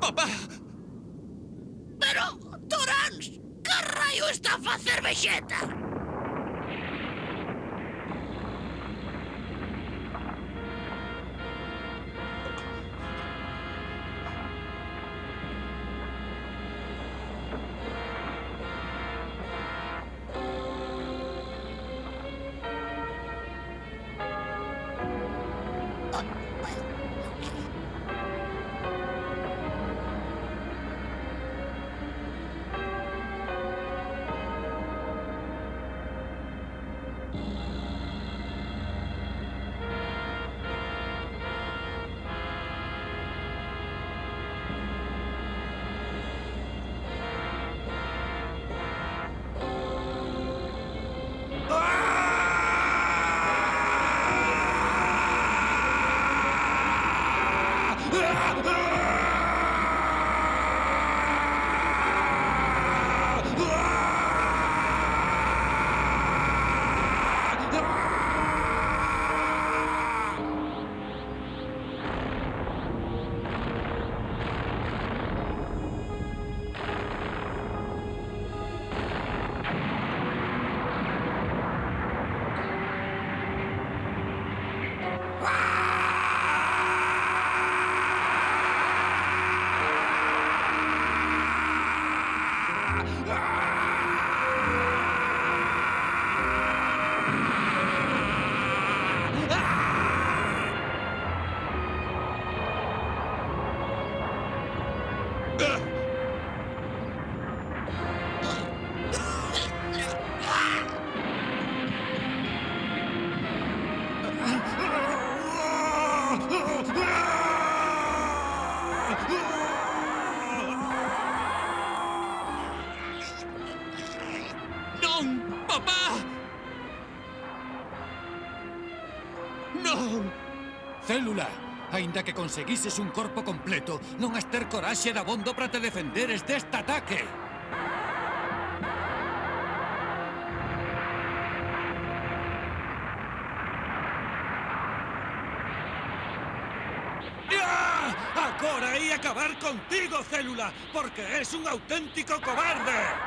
Papá! Pero, Torans, que raio está a facer Vexeta? Non, papá! Non! Célula, aínda que conseguises un corpo completo, non has ter coraxe dabondo para te defenderes deste ataque. ¡Ah! Agora ia acabar contigo, Célula, porque es un auténtico cobarde!